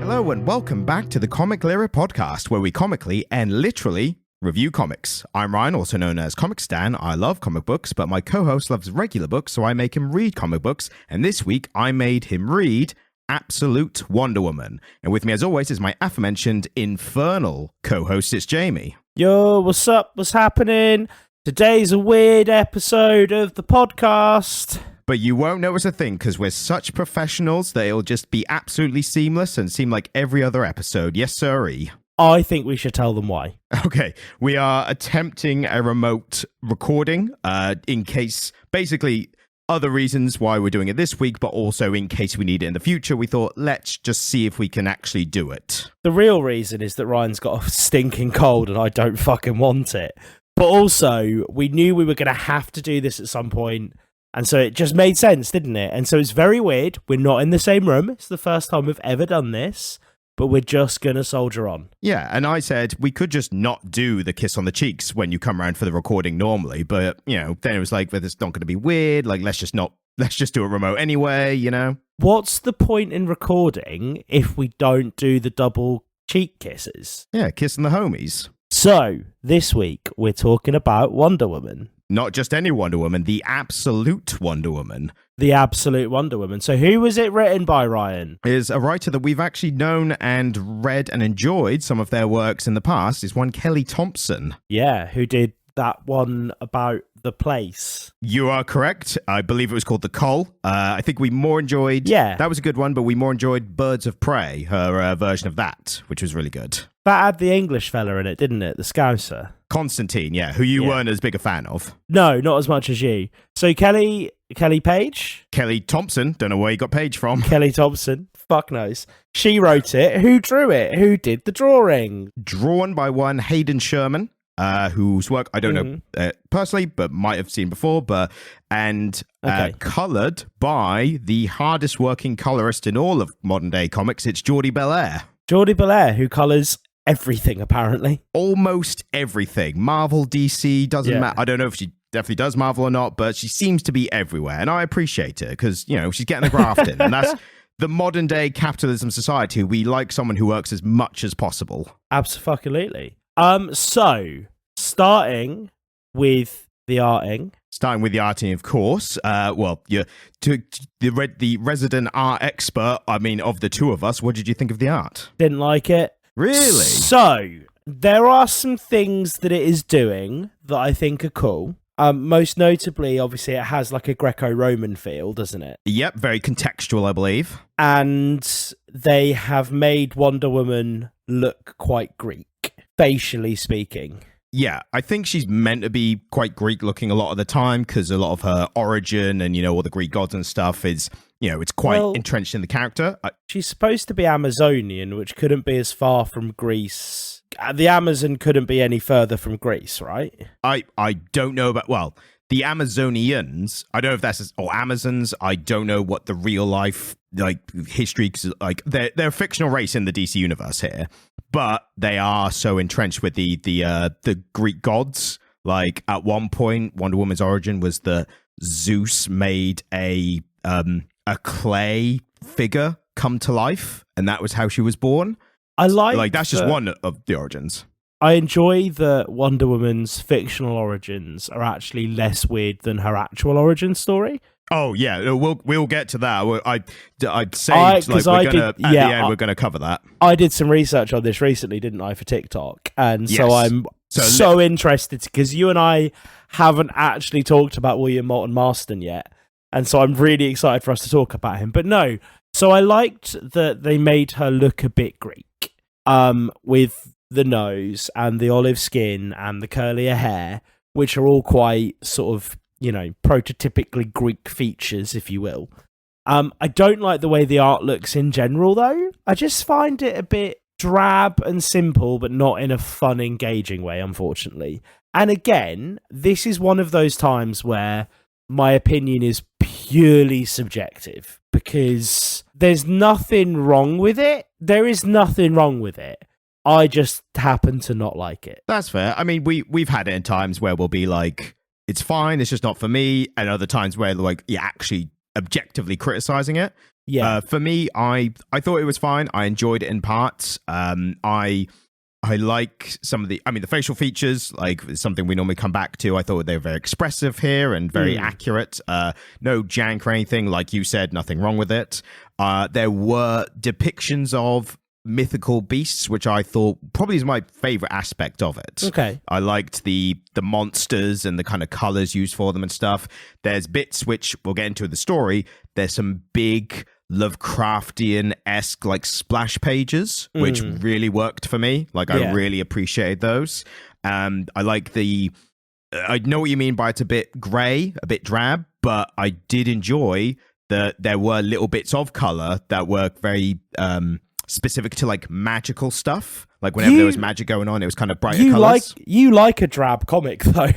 Hello and welcome back to the Comic Lyra podcast, where we comically and literally review comics. I'm Ryan, also known as Comic Stan. I love comic books, but my co-host loves regular books, so I make him read comic books. And this week, I made him read Absolute Wonder Woman. And with me, as always, is my aforementioned infernal co-host, it's Jamie. Yo, what's up? What's happening? Today's a weird episode of the podcast. But you won't notice a thing because we're such professionals that it'll just be absolutely seamless and seem like every other episode. Yes, sirree. I think we should tell them why. Okay, we are attempting a remote recording in case, basically, other reasons why we're doing it this week, but also in case we need it in the future. We thought, let's just see if we can actually do it. The real reason is that Ryan's got a stinking cold and I don't fucking want it. But also, we knew we were going to have to do this at some point. And so it just made sense, didn't it? And so it's very weird. We're not in the same room. It's the first time we've ever done this, but we're just going to soldier on. Yeah, and I said we could just not do the kiss on the cheeks when you come around for the recording normally. But, you know, then it was like, but it's not going to be weird. Like, let's just do it remote anyway, you know? What's the point in recording if we don't do the double cheek kisses? Yeah, kissing the homies. So, this week, we're talking about Wonder Woman. Not just any Wonder Woman, the Absolute Wonder Woman. The Absolute Wonder Woman. So who was it written by, Ryan? Is a writer that we've actually known and read and enjoyed some of their works in the past. Is one Kelly Thompson. Yeah, who did that one about the place. You are correct. I believe it was called The Cull. I think we more enjoyed... Yeah. That was a good one, but we more enjoyed Birds of Prey, her version of that, which was really good. That had the English fella in it, didn't it? The Scouser. Constantine, yeah, who you weren't as big a fan of. No, not as much as you. So Kelly Page? Kelly Thompson, don't know where you got Page from. Kelly Thompson, fuck knows. She wrote it. Who drew it? Who did the drawing? Drawn by one Hayden Sherman, whose work I don't know personally, but might have seen before, and coloured by the hardest working colourist in all of modern day comics. It's Jordie Bellaire. Jordie Bellaire, who colours everything, apparently. Almost everything. Marvel, DC, doesn't matter. I don't know if she definitely does Marvel or not, but she seems to be everywhere. And I appreciate it because, you know, she's getting the graft in. And that's the modern day capitalism society. We like someone who works as much as possible. Absolutely. So, starting with the arting. Starting with the arting, of course. The resident art expert, I mean, of the two of us, what did you think of the art? Didn't like it. Really? So, there are some things that it is doing that I think are cool. Most notably, obviously, it has like a Greco-Roman feel, doesn't it? Yep, very contextual, I believe. And they have made Wonder Woman look quite Greek, facially speaking. Yeah, I think she's meant to be quite Greek looking a lot of the time because a lot of her origin and, you know, all the Greek gods and stuff is, you know, it's quite entrenched in the character. She's supposed to be Amazonian, which couldn't be as far from Greece. The Amazon couldn't be any further from Greece, right? I don't know about, well, the Amazonians, I don't know if that's, or Amazons, I don't know what the real life, like, history, cause, like, they're a fictional race in the DC universe here. But they are so entrenched with the Greek gods. Like at one point, Wonder Woman's origin was that Zeus made a clay figure come to life, and that was how she was born. I like that's just one of the origins. I enjoy that Wonder Woman's fictional origins are actually less weird than her actual origin story. Oh yeah, we'll get to that. I'd say we're gonna cover that. I did some research on this recently, didn't I, for TikTok, and so I'm so interested because you and I haven't actually talked about William Moulton Marston yet, and so I'm really excited for us to talk about him. But no, so I liked that they made her look a bit Greek, with the nose and the olive skin and the curlier hair, which are all quite sort of, you know, prototypically Greek features, if you will. I don't like the way the art looks in general, though. I just find it a bit drab and simple, but not in a fun, engaging way, unfortunately. And again, this is one of those times where my opinion is purely subjective, because there's nothing wrong with it. There is nothing wrong with it. I just happen to not like it. That's fair. I mean, we've had it in times where we'll be like, it's fine, it's just not for me, and other times where like you're actually objectively criticizing it. For me, I thought it was fine. I enjoyed it in parts. I like some of the facial features, like something we normally come back to. I thought they were very expressive here and very accurate. No jank or anything. Like you said, nothing wrong with it. There were depictions of mythical beasts, which I thought probably is my favorite aspect of it. Okay. I liked the monsters and the kind of colors used for them and stuff. There's bits which we'll get into the story. There's some big Lovecraftian-esque like splash pages, which really worked for me. Like I really appreciated those. I like I know what you mean by it's a bit grey, a bit drab, but I did enjoy that there were little bits of color that were very specific to like magical stuff. Like whenever there was magic going on, it was kind of brighter colors. You like a drab comic though.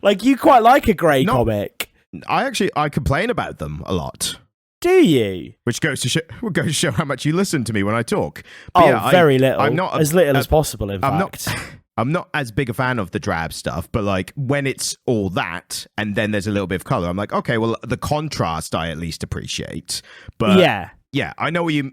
Like you quite like a grey comic. I complain about them a lot. Do you? Which goes to show how much you listen to me when I talk. But very little. I'm not as little as possible. In fact, I'm not as big a fan of the drab stuff. But like when it's all that, and then there's a little bit of color, I'm like, okay, well, the contrast I at least appreciate. But yeah, I know what you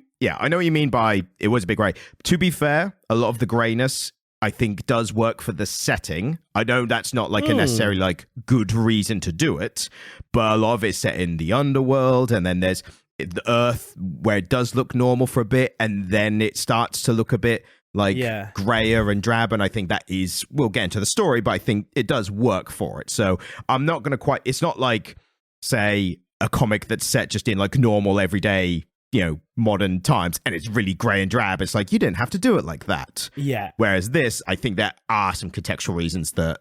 mean by it was a bit grey. To be fair, a lot of the greyness I think does work for the setting. I know that's not like a necessarily like good reason to do it, but a lot of it's set in the underworld, and then there's the Earth where it does look normal for a bit, and then it starts to look a bit like grayer and drab, and I think that is, we'll get into the story, but I think it does work for it. So I'm not going to it's not like, say, a comic that's set just in like normal everyday, modern times, and it's really grey and drab. It's like, you didn't have to do it like that. Yeah. Whereas this, I think there are some contextual reasons that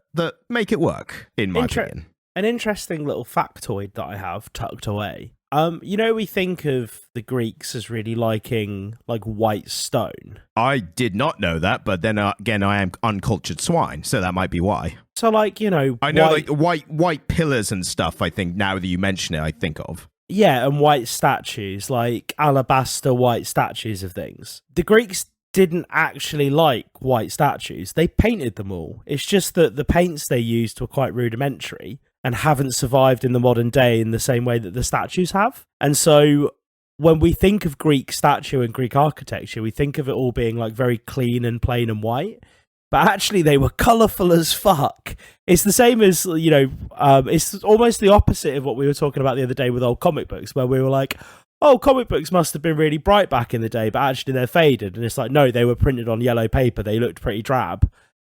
make it work, in my opinion. An interesting little factoid that I have tucked away. We think of the Greeks as really liking like white stone. I did not know that, but then again, I am uncultured swine, so that might be why. So like, I know like white pillars and stuff, I think now that you mention it, I think of. Yeah, and white statues, like alabaster white statues of things. The Greeks didn't actually like white statues. They painted them all. It's just that the paints they used were quite rudimentary and haven't survived in the modern day in the same way that the statues have. And so when we think of Greek statue and Greek architecture, we think of it all being like very clean and plain and white. But actually, they were colourful as fuck. It's the same as, it's almost the opposite of what we were talking about the other day with old comic books, where we were like, oh, comic books must have been really bright back in the day, but actually they're faded. And it's like, no, they were printed on yellow paper. They looked pretty drab.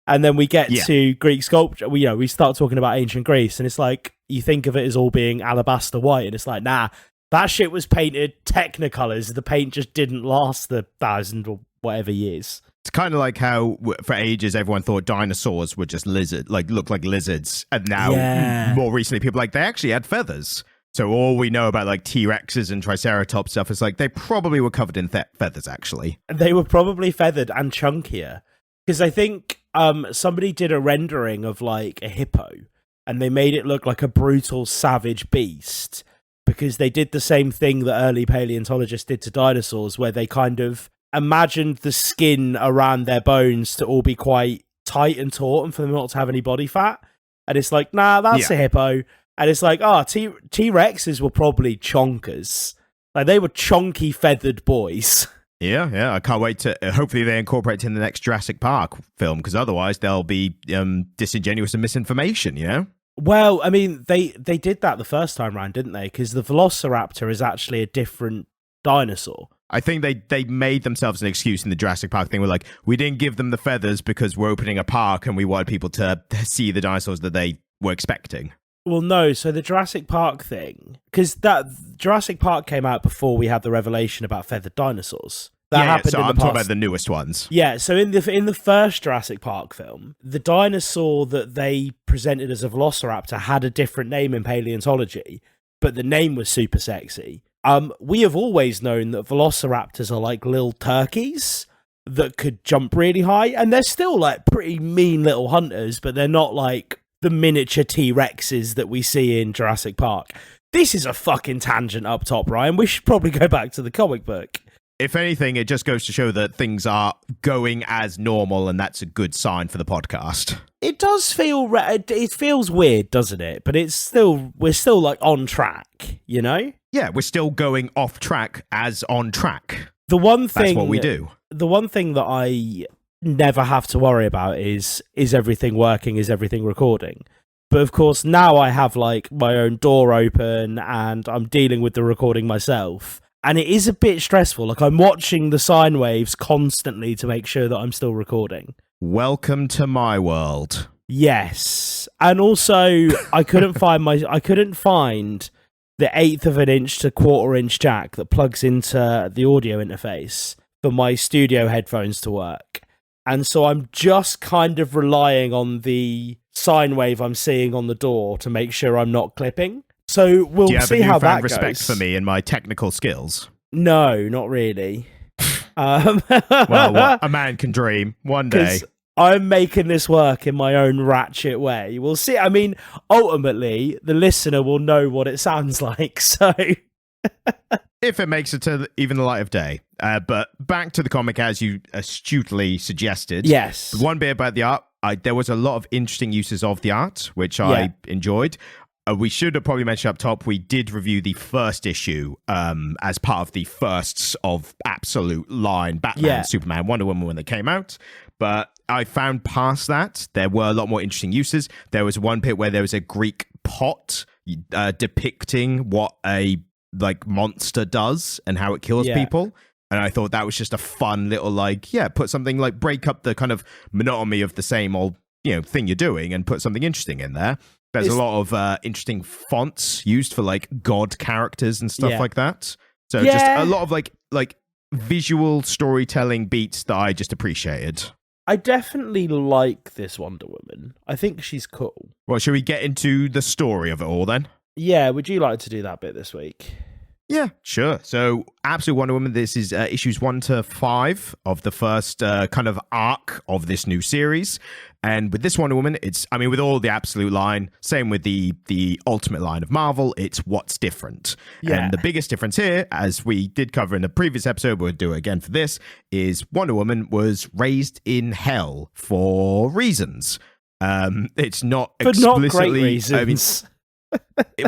And then we get to Greek sculpture. We start talking about ancient Greece, and it's like, you think of it as all being alabaster white, and it's like, nah, that shit was painted Technicolors. The paint just didn't last the 1,000 or whatever years. It's kind of like how for ages everyone thought dinosaurs were just looked like lizards, and now more recently people are like, they actually had feathers. So all we know about like T-Rexes and Triceratops stuff is like they probably were covered in feathers. Actually, they were probably feathered and chunkier, because I think somebody did a rendering of like a hippo, and they made it look like a brutal, savage beast, because they did the same thing that early paleontologists did to dinosaurs, where they kind of imagined the skin around their bones to all be quite tight and taut and for them not to have any body fat. And it's like, nah, that's a hippo. And it's like, T-Rexes were probably chonkers. Like, they were chonky, feathered boys. Yeah. I can't wait to hopefully they incorporate it in the next Jurassic Park film, because otherwise they'll be disingenuous and misinformation, Well, I mean, they did that the first time round, didn't they? Because the Velociraptor is actually a different dinosaur. I think they made themselves an excuse in the Jurassic Park thing. We're like, we didn't give them the feathers because we're opening a park and we wanted people to see the dinosaurs that they were expecting. Well, no. So the Jurassic Park thing, because that Jurassic Park came out before we had the revelation about feathered dinosaurs. That happened in the past. I'm talking about the newest ones. Yeah. So in the first Jurassic Park film, the dinosaur that they presented as a Velociraptor had a different name in paleontology, but the name was super sexy. We have always known that velociraptors are like little turkeys that could jump really high, and they're still like pretty mean little hunters, but they're not like the miniature T-Rexes that we see in Jurassic Park. This is a fucking tangent up top, Ryan. We should probably go back to the comic book. if anything, it just goes to show that things are going as normal, and that's a good sign for the podcast. It does feel it feels weird, doesn't it? But we're still like on track, you know? Yeah, we're still going off track as on track. That's what we do. The one thing that I never have to worry about is everything working, is everything recording. But of course, now I have like my own door open and I'm dealing with the recording myself. And it is a bit stressful. Like, I'm watching the sine waves constantly to make sure that I'm still recording. Welcome to my world. Yes. And also, I couldn't find the 1/8 of an inch to 1/4 inch jack that plugs into the audio interface for my studio headphones to work. And so I'm just kind of relying on the sine wave I'm seeing on the door to make sure I'm not clipping. So we'll see how that goes. Do you have respect for me and my technical skills? No, not really. Well, what a man can dream one day. I'm making this work in my own ratchet way. We'll see. I mean, ultimately, the listener will know what it sounds like. So, if it makes it to even the light of day. But back to the comic, as you astutely suggested. Yes. One bit about the art. There was a lot of interesting uses of the art, which I enjoyed. We should have probably mentioned up top, we did review the first issue as part of the firsts of absolute line Batman, Superman, Wonder Woman when they came out. But I found past that, there were a lot more interesting uses. There was one bit where there was a Greek pot depicting what a monster does and how it kills people. And I thought that was just a fun little put something break up the kind of monotony of the same old thing you're doing and put something interesting in there. There's a lot of interesting fonts used for god characters and stuff like that. So just a lot of like visual storytelling beats that I just appreciated. I definitely like this Wonder Woman. I think she's cool. Well, should we get into the story of it all then? Yeah, would you like to do that bit this week? Yeah, sure. So, Absolute Wonder Woman, this is issues 1 to 5 of the first kind of arc of this new series. And with this Wonder Woman, with all the Absolute line, same with the Ultimate line of Marvel, it's what's different. Yeah. And the biggest difference here, as we did cover in the previous episode, we'll do it again for this, is Wonder Woman was raised in hell for reasons. It's not explicitly... But not great reasons.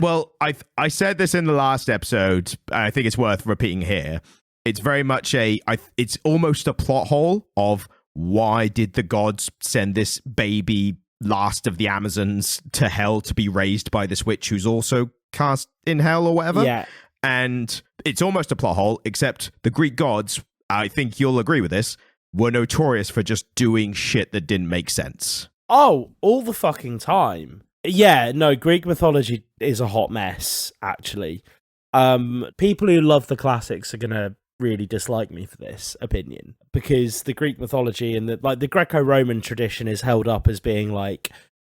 Well, I said this in the last episode. I think it's worth repeating here. It's very much it's almost a plot hole of why did the gods send this baby last of the Amazons to hell to be raised by this witch who's also cast in hell or whatever. Yeah. And it's almost a plot hole, except the Greek gods, I think you'll agree with this, were notorious for just doing shit that didn't make sense. Oh, all the fucking time. Yeah, no, Greek mythology is a hot mess, actually. People who love the classics are going to really dislike me for this opinion, because the Greek mythology and the Greco-Roman tradition is held up as being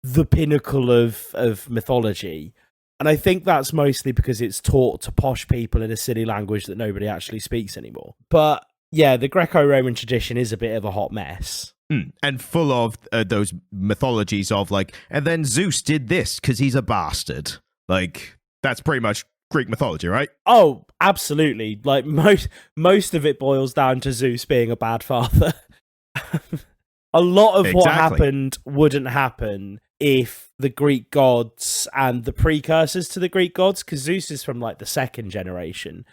the pinnacle of mythology. And I think that's mostly because it's taught to posh people in a silly language that nobody actually speaks anymore. But yeah, the Greco-Roman tradition is a bit of a hot mess. And full of those mythologies of and then Zeus did this because he's a bastard. That's pretty much Greek mythology, right? Oh, absolutely. Most of it boils down to Zeus being a bad father. A lot of what happened wouldn't happen if the Greek gods and the precursors to the Greek gods, because Zeus is from the second generation,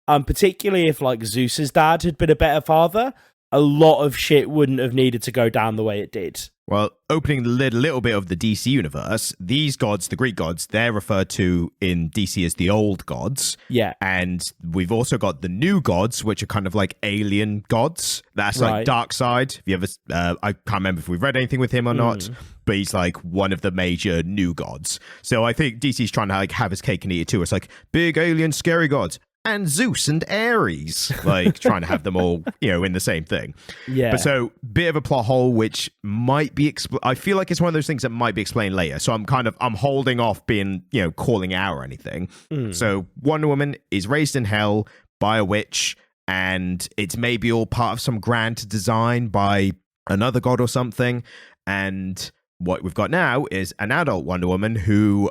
particularly if Zeus's dad had been a better father, a lot of shit wouldn't have needed to go down the way it did. Well, opening the lid a little bit of the DC universe, these gods, the Greek gods, they're referred to in DC as the old gods. Yeah. And we've also got the new gods, which are kind of alien gods. That's Darkseid. If you ever, I can't remember if we've read anything with him or not, but he's one of the major new gods. So I think DC's trying to have his cake and eat it too. It's big alien scary gods. And Zeus and Ares, trying to have them all, in the same thing. Yeah. But so, bit of a plot hole, which might be, I feel like it's one of those things that might be explained later. So I'm holding off being, calling out or anything. So Wonder Woman is raised in hell by a witch, and it's maybe all part of some grand design by another god or something. And what we've got now is an adult Wonder Woman who,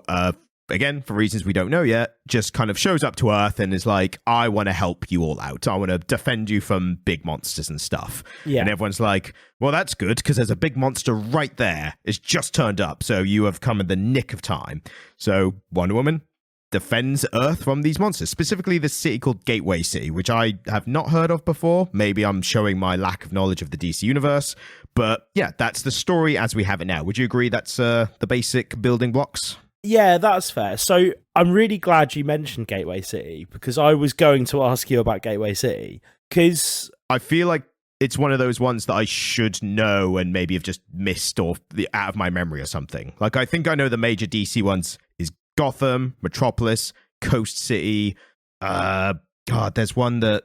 again, for reasons we don't know yet, just kind of shows up to Earth and is like, I want to help you all out. I want to defend you from big monsters and stuff. Yeah. And everyone's like, well, that's good, because there's a big monster right there. It's just turned up, so you have come in the nick of time. So Wonder Woman defends Earth from these monsters, specifically this city called Gateway City, which I have not heard of before. Maybe I'm showing my lack of knowledge of the DC universe. But yeah, that's the story as we have it now. Would you agree that's the basic building blocks? Yeah, that's fair. So I'm really glad you mentioned Gateway City, because I was going to ask you about Gateway City, because I feel like it's one of those ones that I should know and maybe have just missed or out of my memory or something. Like, I think I know the major DC ones is Gotham, Metropolis, Coast City. There's one that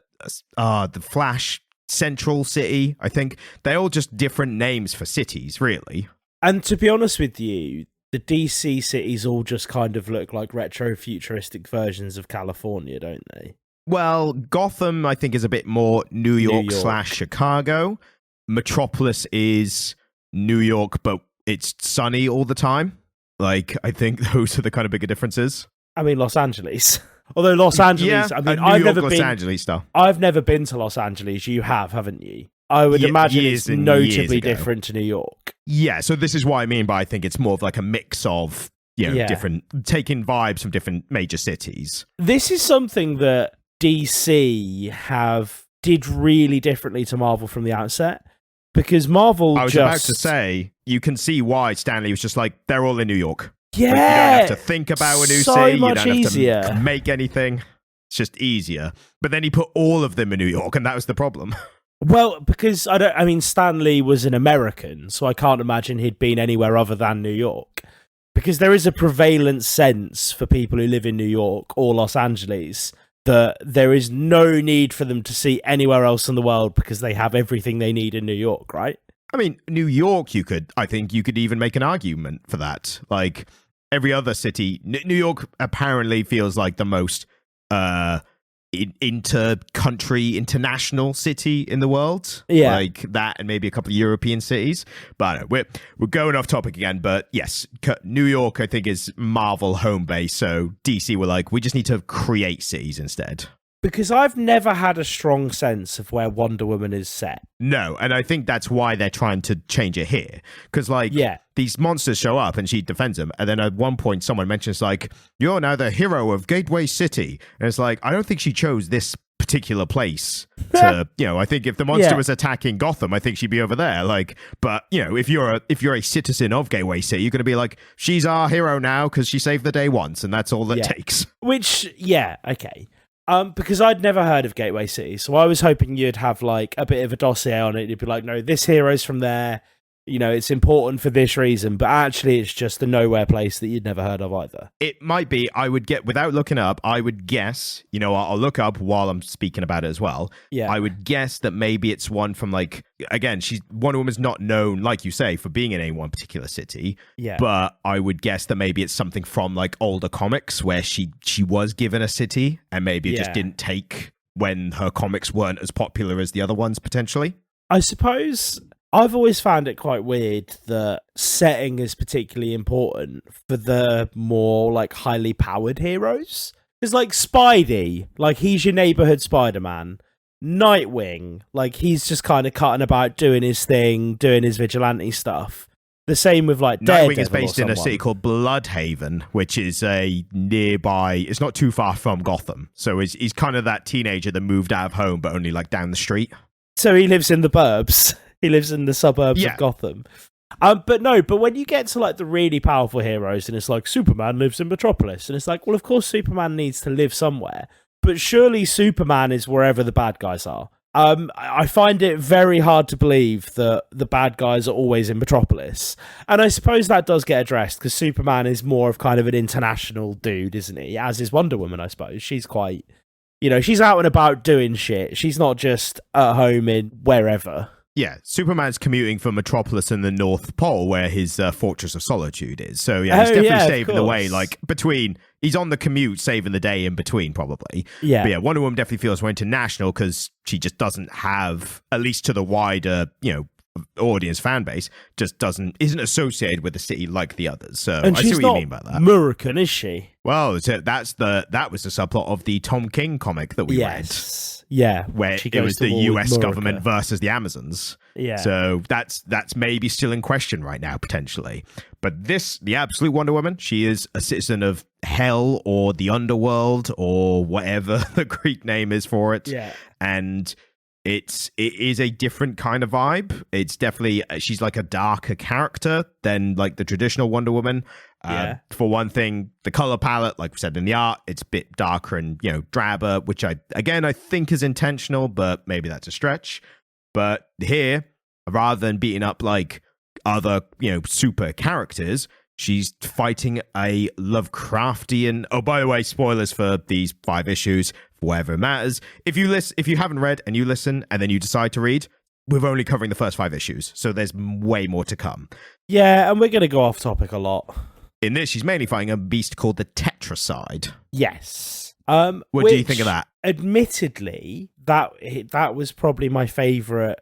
the Flash, Central City. I think they're all just different names for cities, really. And to be honest with you, the DC cities all just kind of look like retro-futuristic versions of California, don't they? Well, Gotham, I think, is a bit more New York / Chicago. Metropolis is New York, but it's sunny all the time. Like, I think those are the kind of bigger differences. I mean, Los Angeles. Although Los Angeles, I mean, Los Angeles stuff. I've never been to Los Angeles. You have, haven't you? I would imagine it's notably different to New York. Yeah, so this is what I mean by I think it's more of like a mix of, different, taking vibes from different major cities. This is something that DC did really differently to Marvel from the outset, because Marvel I was about to say, you can see why Stanley was just like, they're all in New York. Yeah. Like, you don't have to think about a new city. You don't easier. Have to make anything. It's just easier. But then he put all of them in New York, and that was the problem. Well, because Stan Lee was an American, so I can't imagine he'd been anywhere other than New York. Because there is a prevalent sense for people who live in New York or Los Angeles that there is no need for them to see anywhere else in the world because they have everything they need in New York, right? I mean, New York, I think you could even make an argument for that. Like, every other city, New York apparently feels like the most inter-country, international city in the world. Yeah. Like that, and maybe a couple of European cities. But I don't know, we're going off topic again. But yes, New York, I think, is Marvel home base. So DC were like, we just need to create cities instead. Because I've never had a strong sense of where Wonder Woman is set. No, and I think that's why they're trying to change it here. Because, these monsters show up and she defends them. And then at one point, someone mentions, like, you're now the hero of Gateway City. And it's like, I don't think she chose this particular place to, I think if the monster was attacking Gotham, I think she'd be over there. Like, but, if you're a citizen of Gateway City, you're going to be like, she's our hero now because she saved the day once. And that's all that takes. Which, okay. Because I'd never heard of Gateway City, so I was hoping you'd have like a bit of a dossier on it. You'd be like, no, this hero's from there. It's important for this reason, but actually it's just a nowhere place that you'd never heard of either. It might be. Without looking up, I would guess, I'll look up while I'm speaking about it as well. Yeah. I would guess that maybe it's one from like, again, Wonder Woman's not known, like you say, for being in any one particular city. Yeah. But I would guess that maybe it's something from like older comics where she was given a city and maybe it just didn't take when her comics weren't as popular as the other ones potentially. I suppose I've always found it quite weird that setting is particularly important for the more like highly powered heroes. Because like Spidey, like he's your neighborhood Spider-Man. Nightwing, like he's just kind of cutting about doing his thing, doing his vigilante stuff. The same with like Daredevil. Nightwing is based in a city called Bloodhaven, which is a nearby, it's not too far from Gotham. So he's kind of that teenager that moved out of home, but only like down the street. So he lives in the burbs. He lives in the suburbs of Gotham. But when you get to like the really powerful heroes and it's like Superman lives in Metropolis and it's like, well, of course Superman needs to live somewhere, but surely Superman is wherever the bad guys are. I find it very hard to believe that the bad guys are always in Metropolis. And I suppose that does get addressed because Superman is more of kind of an international dude, isn't he? As is Wonder Woman, I suppose. She's quite, she's out and about doing shit. She's not just at home in wherever. Yeah, Superman's commuting from Metropolis in the North Pole, where his Fortress of Solitude is. So yeah, he's definitely saving the way. Like he's on the commute, saving the day in between, probably. Yeah, but yeah. Wonder Woman definitely feels more international because she just doesn't have, at least to the wider, audience fan base just isn't associated with the city like the others. So and I see what you mean by that. American, is she? Well, that was the subplot of the Tom King comic that we read. Yeah, where it was the US government versus the Amazons. Yeah. So that's maybe still in question right now, potentially. But the absolute Wonder Woman, she is a citizen of hell or the underworld or whatever the Greek name is for it. Yeah. And it is a different kind of vibe. It's definitely, she's like a darker character than like the traditional Wonder Woman. For one thing, the color palette, like we said in the art, it's a bit darker and, drabber, which I think is intentional, but maybe that's a stretch. But here, rather than beating up like other, super characters, she's fighting a Lovecraftian. Oh, by the way, spoilers for these 5 issues, for whatever it matters. If you haven't read and you listen and then you decide to read, we're only covering the first 5 issues, so there's way more to come. Yeah, and we're going to go off topic a lot. In this, she's mainly fighting a beast called the Tetracide. Yes. What do you think of that? Admittedly, that was probably my favourite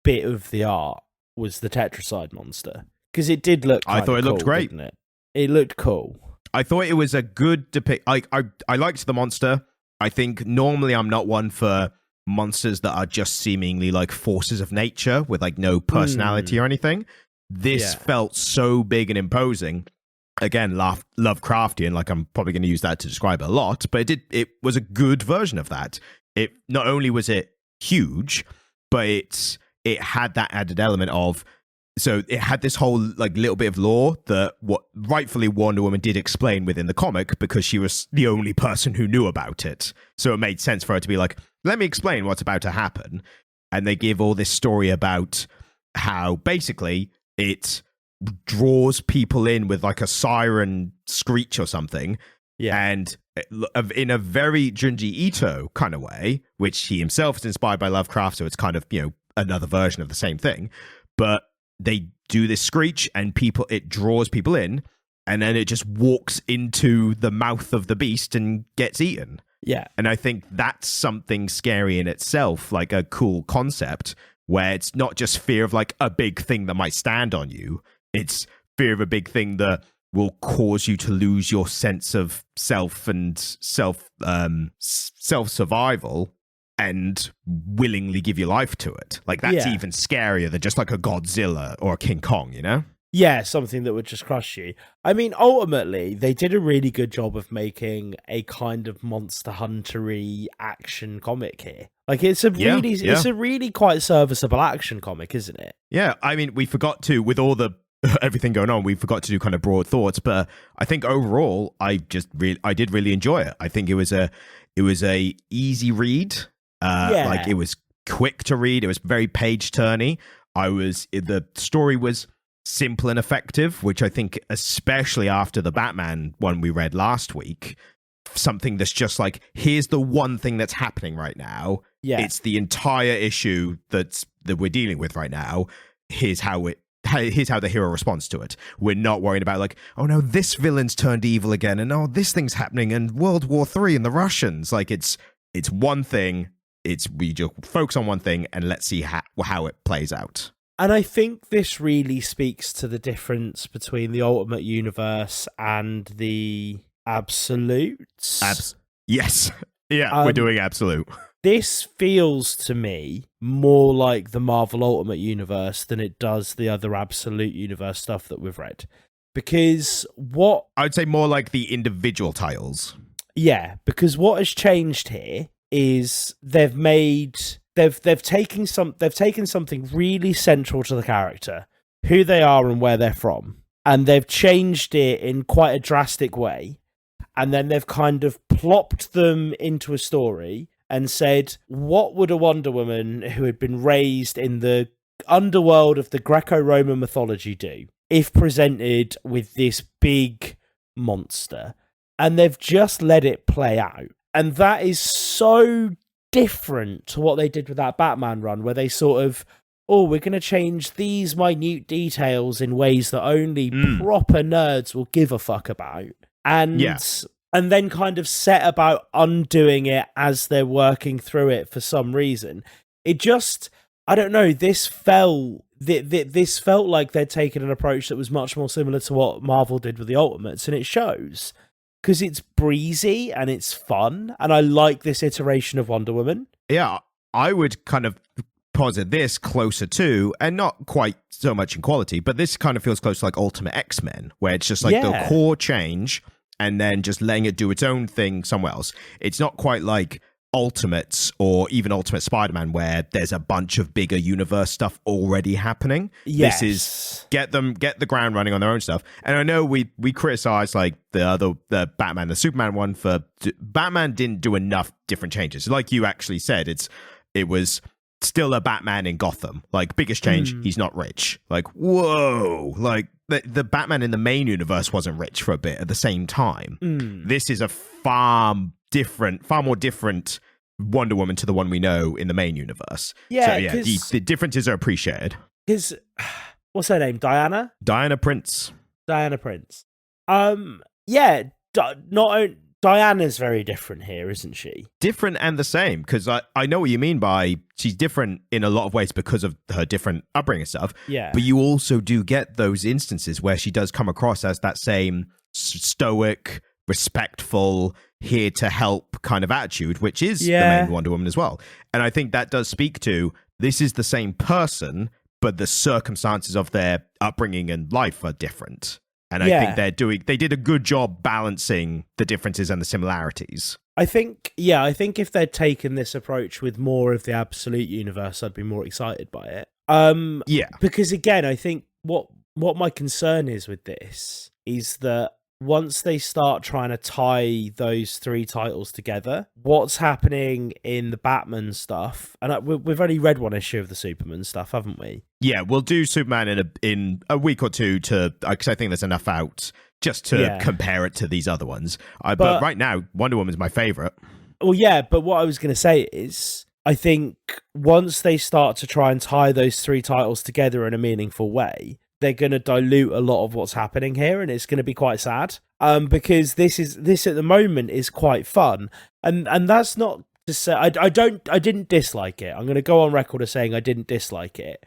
bit of the art, was the Tetracide monster. Because it did look I thought it looked great. Didn't it? It looked cool. I thought it was a good I liked the monster. I think normally I'm not one for monsters that are just seemingly like forces of nature with like no personality or anything. This felt so big and imposing. Again, Lovecraftian, like I'm probably going to use that to describe it a lot, but it was a good version of that. It not only was it huge, but it had that added element of, so it had this whole like little bit of lore that what rightfully Wonder Woman did explain within the comic because she was the only person who knew about it. So it made sense for her to be like, let me explain what's about to happen. And they give all this story about how basically it draws people in with like a siren screech or something. Yeah. And in a very Junji Ito kind of way, which he himself is inspired by Lovecraft, so it's kind of, another version of the same thing. But they do this screech and it draws people in, and then it just walks into the mouth of the beast and gets eaten. Yeah. And I think that's something scary in itself, like a cool concept where it's not just fear of like a big thing that might stand on you. It's fear of a big thing that will cause you to lose your sense of self and self-survival and willingly give your life to it. Like, that's even scarier than just like a Godzilla or a King Kong, Yeah, something that would just crush you. I mean, ultimately, they did a really good job of making a kind of Monster Hunter-y action comic here. Like, it's a really quite serviceable action comic, isn't it? Yeah, I mean, we forgot to, with all the everything going on, we forgot to do kind of broad thoughts, but I think overall, I did really enjoy it. I think it was a easy read. Like, it was quick to read. It was very page turny. The story was simple and effective, which I think, especially after the Batman one we read last week, something that's just like, here's the one thing that's happening right now. Yeah. It's the entire issue that we're dealing with right now. Here's how the hero responds to it. We're not worried about like, oh no, this villain's turned evil again, and oh, this thing's happening, and World War III and the Russians. Like, it's one thing. We just focus on one thing and let's see how it plays out. And I think this really speaks to the difference between the Ultimate Universe and the Absolutes. Yes. Yeah, we're doing Absolute. This feels to me more like the Marvel Ultimate Universe than it does the other Absolute Universe stuff that we've read. Because I'd say more like the individual titles. Yeah, because what has changed here is they've taken something really central to the character, who they are and where they're from, and they've changed it in quite a drastic way, and then they've kind of plopped them into a story and said, what would a Wonder Woman who had been raised in the underworld of the Greco-Roman mythology do if presented with this big monster? And they've just let it play out. And that is so different to what they did with that Batman run, where they sort of, we're going to change these minute details in ways that only proper nerds will give a fuck about. And then kind of set about undoing it as they're working through it for some reason. It just, I don't know, this felt this felt like they'd taken an approach that was much more similar to what Marvel did with the Ultimates, and it shows. Because it's breezy and it's fun, and I like this iteration of Wonder Woman. Yeah, I would kind of posit this closer to, and not quite so much in quality, but this kind of feels close to like Ultimate X-Men, where it's just like the core change and then just letting it do its own thing somewhere else. It's not quite like Ultimates or even Ultimate Spider-Man, where there's a bunch of bigger universe stuff already happening. Yes. This is get the ground running on their own stuff. And I know we criticize like the Batman, the Superman one for Batman didn't do enough different changes. Like you actually said, it was still a Batman in Gotham. Like, biggest change, he's not rich. Like, whoa. Like, the Batman in the main universe wasn't rich for a bit at the same time. This is a far more different Wonder Woman to the one we know in the main universe. Yeah, so yeah, the differences are appreciated. Because, what's her name? Diana Prince. Diana's very different here, isn't she? Different and the same, because I know what you mean by she's different in a lot of ways because of her different upbringing and stuff. Yeah. But you also do get those instances where she does come across as that same stoic, respectful, here to help kind of attitude, which is the main Wonder Woman as well. And I think that does speak to, this is the same person, but the circumstances of their upbringing and life are different. And I think they did a good job balancing the differences and the similarities. I think if they'd taken this approach with more of the absolute universe, I'd be more excited by it. Because again, I think what my concern is with this is that once they start trying to tie those three titles together, what's happening in the Batman stuff, and we've only read one issue of the Superman stuff, haven't we? Yeah, we'll do Superman in a week or two because I think there's enough out just to compare it to these other ones. But right now, Wonder Woman's my favorite. Well, yeah, but what I was going to say is, I think once they start to try and tie those three titles together in a meaningful way, they're going to dilute a lot of what's happening here, and it's going to be quite sad. Because this at the moment is quite fun, and that's not to say I didn't dislike it. I'm going to go on record as saying I didn't dislike it.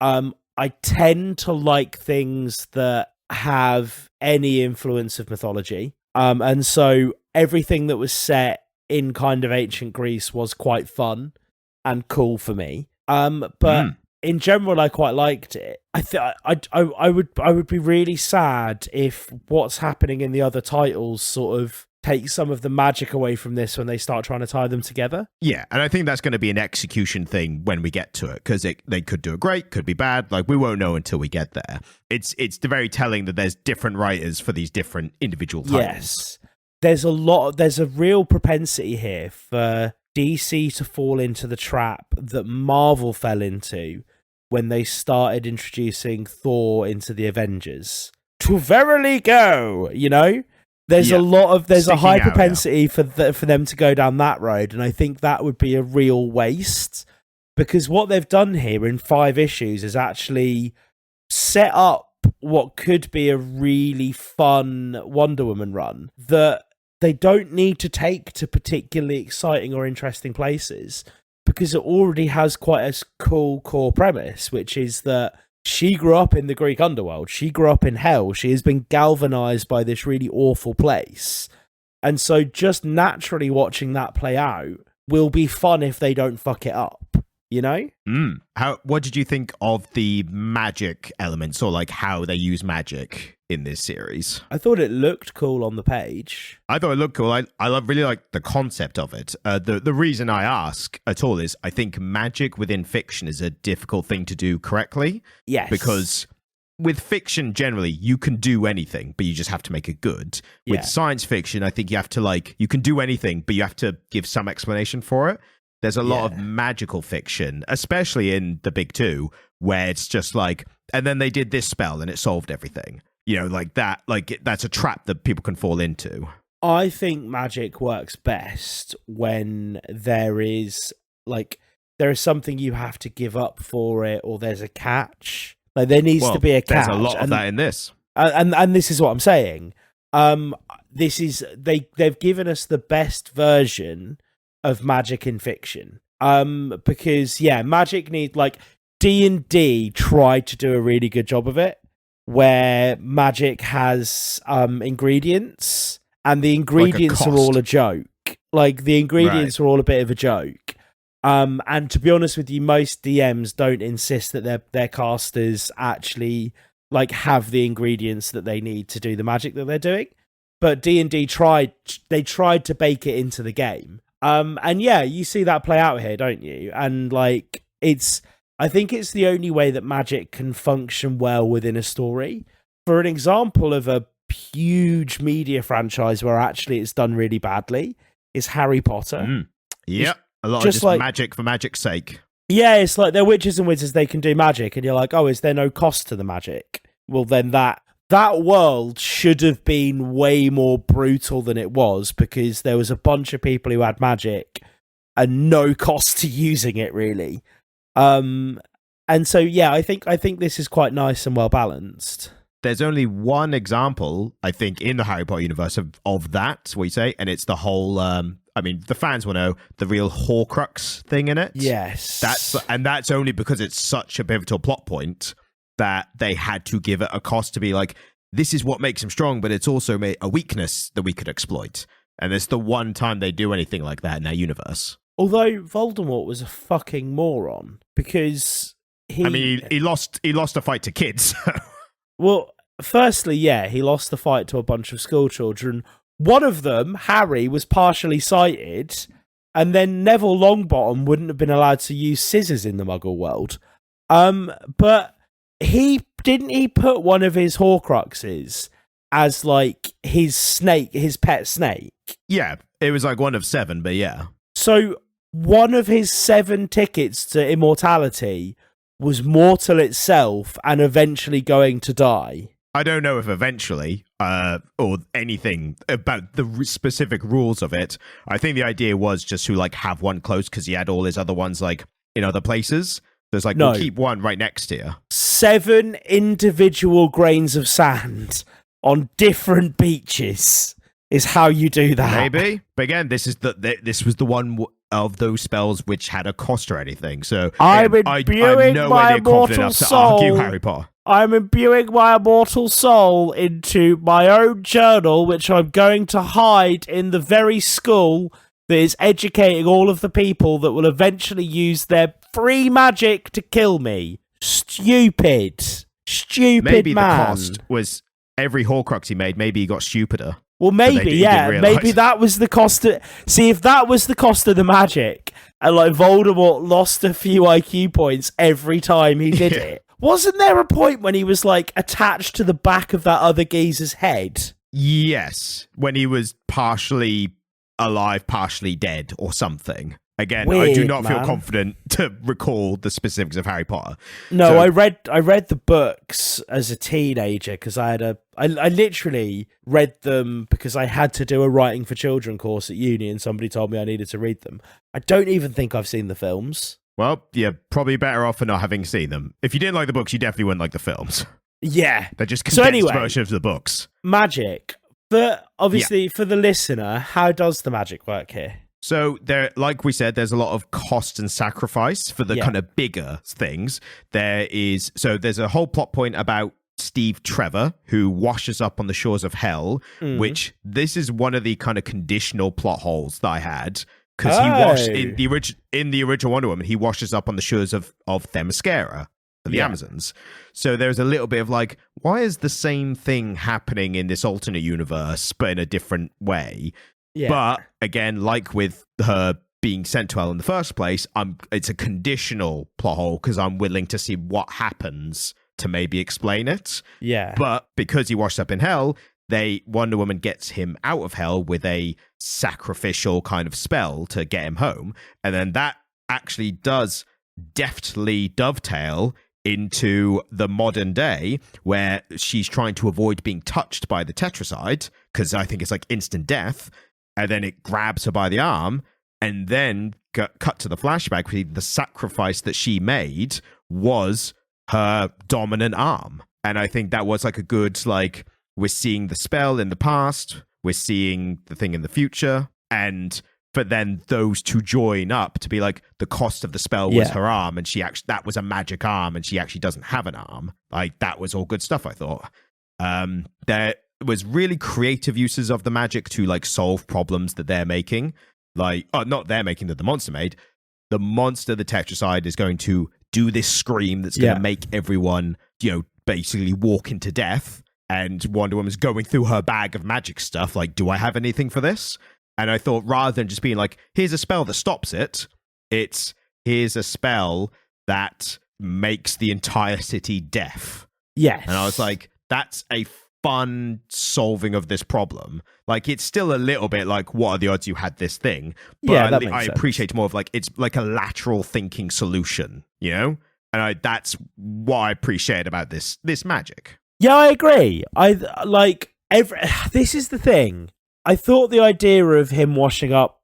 I tend to like things that have any influence of mythology, and so everything that was set in kind of ancient Greece was quite fun and cool for me. But in general, I quite liked it. I would be really sad if what's happening in the other titles sort of takes some of the magic away from this when they start trying to tie them together. Yeah, and I think that's going to be an execution thing when we get to it, because they could do it great, could be bad. Like, we won't know until we get there. It's very telling that there's different writers for these different individual titles. Yes, there's a real propensity here for DC to fall into the trap that Marvel fell into when they started introducing Thor into the Avengers. To verily go, there's a high propensity for them to go down that road, and I think that would be a real waste, because what they've done here in 5 issues is actually set up what could be a really fun Wonder Woman run that they don't need to take to particularly exciting or interesting places, because it already has quite a cool core premise, which is that she grew up in the Greek underworld. She grew up in hell. She has been galvanized by this really awful place. And so just naturally watching that play out will be fun if they don't fuck it up, What did you think of the magic elements, or like how they use magic in this series? I thought it looked cool on the page. I thought it looked cool. I really like the concept of it. The reason I ask at all is I think magic within fiction is a difficult thing to do correctly. Yes. Because with fiction, generally, you can do anything, but you just have to make it good. Yeah. With science fiction, I think you have to you can do anything, but you have to give some explanation for it. There's a lot of magical fiction, especially in the big two, where it's just and then they did this spell and it solved everything. Like that, that's a trap that people can fall into. I think magic works best when there is something you have to give up for it, or there's a catch. There needs to be a catch. There's a lot of that in this. And this is what I'm saying. They've given us the best version of magic in fiction, because magic needs D&D tried to do a really good job of it, where magic has ingredients, and the ingredients are all a joke. Like, the ingredients are all a bit of a joke. And to be honest with you, most DMs don't insist that their casters actually like have the ingredients that they need to do the magic that they're doing. But D&D tried to bake it into the game. And yeah, you see that play out here, don't you? And like, I think it's the only way that magic can function well within a story. For an example of a huge media franchise where actually it's done really badly is Harry Potter. Yep. A lot of just like, magic for magic's sake. Yeah, it's like they're witches and wizards, they can do magic, and you're like, oh, is there no cost to the magic? Well, then that world should have been way more brutal than it was, because there was a bunch of people who had magic and no cost to using it, really. And so, yeah, I think this is quite nice and well balanced. There's only one example, I think, in the Harry Potter universe of that, what you say, and it's the whole... I mean, the fans will know the real Horcrux thing in it. Yes. That's only because it's such a pivotal plot point that they had to give it a cost to be like, this is what makes him strong, but it's also a weakness that we could exploit. And it's the one time they do anything like that in their universe. Although Voldemort was a fucking moron, because he lost a fight to kids. Well, firstly, yeah, he lost the fight to a bunch of school children. One of them, Harry, was partially sighted, and then Neville Longbottom wouldn't have been allowed to use scissors in the Muggle world. But he put one of his Horcruxes as like his snake, his pet snake. Yeah, it was like one of 7, but yeah. So one of his 7 tickets to immortality was mortal itself and eventually going to die. I don't know if eventually, or anything about the specific rules of it. I think the idea was just to like have one close because he had all his other ones like in other places. There's like, we'll keep one right next to you. 7 individual grains of sand on different beaches is how you do that. Maybe, but again, this was the one of those spells which had a cost or anything. So I'm imbuing my immortal soul. To argue Harry Potter. I'm imbuing my immortal soul into my own journal, which I'm going to hide in the very school that is educating all of the people that will eventually use their free magic to kill me. Stupid Maybe man. The cost was every Horcrux he made. Maybe he got stupider. Well, maybe, yeah. Maybe that was the cost of... See, if that was the cost of the magic, and like Voldemort lost a few IQ points every time he did it, wasn't there a point when he was like attached to the back of that other geezer's head? Yes, when he was partially alive, partially dead or something. Again, Weird, I do not feel confident to recall the specifics of Harry Potter. No, so, I read the books as a teenager because I literally read them because I had to do a writing for children course at uni and somebody told me I needed to read them. I don't even think I've seen the films. Well, you're probably better off for not having seen them. If you didn't like the books, you definitely wouldn't like the films. Yeah. They're just condensed versions of the books. Magic. But obviously, for the listener, how does the magic work here? So there, like we said, there's a lot of cost and sacrifice for the kind of bigger things. There's a whole plot point about Steve Trevor, who washes up on the shores of hell, which this is one of the kind of conditional plot holes that I had. Because he washed in the original Wonder Woman, he washes up on the shores of Themyscira, the Amazons. So there's a little bit of like, why is the same thing happening in this alternate universe, but in a different way? Yeah. But again, like with her being sent to hell in the first place, it's a conditional plot hole because I'm willing to see what happens to maybe explain it. Yeah. But because he washed up in hell, Wonder Woman gets him out of hell with a sacrificial kind of spell to get him home. And then that actually does deftly dovetail into the modern day where she's trying to avoid being touched by the tetracide because I think it's like instant death. And then it grabs her by the arm and then cut to the flashback. The sacrifice that she made was her dominant arm. And I think that was like a good, like, we're seeing the spell in the past, we're seeing the thing in the future, and for then those to join up to be like, the cost of the spell was her arm, and that was a magic arm, and she actually doesn't have an arm. Like, that was all good stuff, I thought. There was really creative uses of the magic to like solve problems that they're making. Like, not they're making, that the monster made. The monster, the Tetracide, is going to do this scream that's going to make everyone, basically walk into death. And Wonder Woman's going through her bag of magic stuff, like, do I have anything for this? And I thought, rather than just being like, here's a spell that stops it, it's, here's a spell that makes the entire city deaf. Yes. And I was like, that's a fun solving of this problem. Like, it's still a little bit like, what are the odds you had this thing? But I appreciate more of like, it's like a lateral thinking solution, And that's what I appreciate about this magic. Yeah, I agree. This is the thing. I thought the idea of him washing up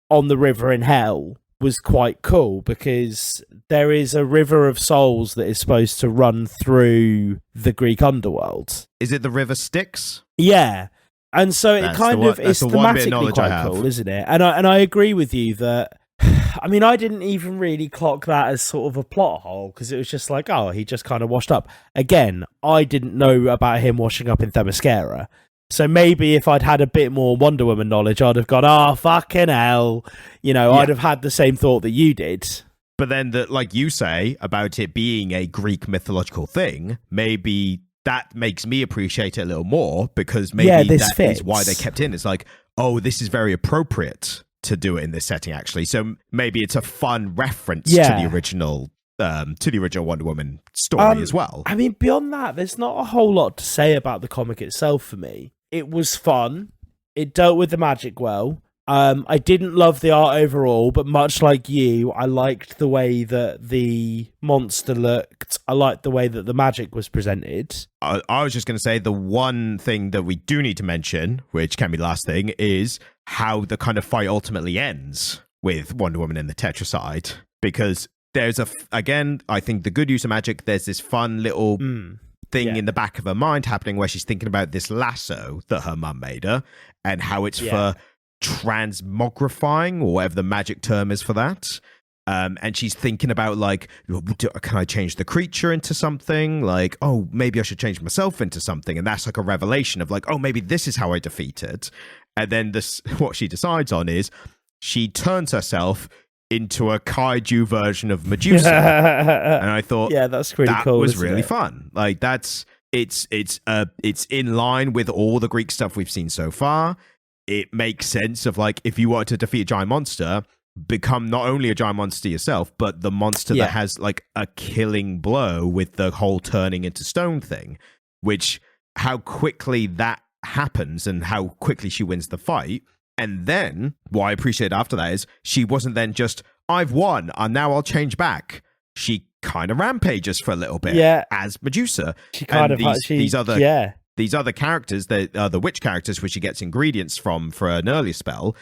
on the river in hell was quite cool, because there is a river of souls that is supposed to run through the Greek underworld. Is it the river Styx? Yeah. And so it's thematically quite cool, isn't it? And I agree with you that, I mean, I didn't even really clock that as sort of a plot hole, because it was just like, oh, he just kind of washed up. Again, I didn't know about him washing up in Themyscira. So maybe if I'd had a bit more Wonder Woman knowledge, I'd have gone, oh, fucking hell. I'd have had the same thought that you did. But then, like you say, about it being a Greek mythological thing, maybe that makes me appreciate it a little more, because maybe that fits. Is why they kept in. It's like, oh, this is very appropriate to do it in this setting, actually. So maybe it's a fun reference to the original Wonder Woman story as well. I mean, beyond that, there's not a whole lot to say about the comic itself for me. It was fun. It dealt with the magic well. I didn't love the art overall, but much like you, I liked the way that the monster looked. I liked the way that the magic was presented. I was just going to say, the one thing that we do need to mention, which can be the last thing, is how the kind of fight ultimately ends with Wonder Woman and the Tetracide. Because there's again, I think the good use of magic, there's this fun little thing in the back of her mind happening where she's thinking about this lasso that her mum made her, and how it's for transmogrifying, or whatever the magic term is for that. And she's thinking about, like, can I change the creature into something? Like, oh, maybe I should change myself into something. And that's like a revelation of like, oh, maybe this is how I defeat it. And then what she decides on is she turns herself into a kaiju version of Medusa. And I thought, that's pretty cool. That was really fun. Like, it's in line with all the Greek stuff we've seen so far. It makes sense of, like, if you wanted to defeat a giant monster, become not only a giant monster yourself, but the monster that has like a killing blow with the whole turning into stone thing, which how quickly that happens and how quickly she wins the fight. And then what I appreciate after that is she wasn't then just, I've won and now I'll change back. She kind of rampages for a little bit as Medusa. She kind of these other characters, the witch characters, which she gets ingredients from for an earlier spell,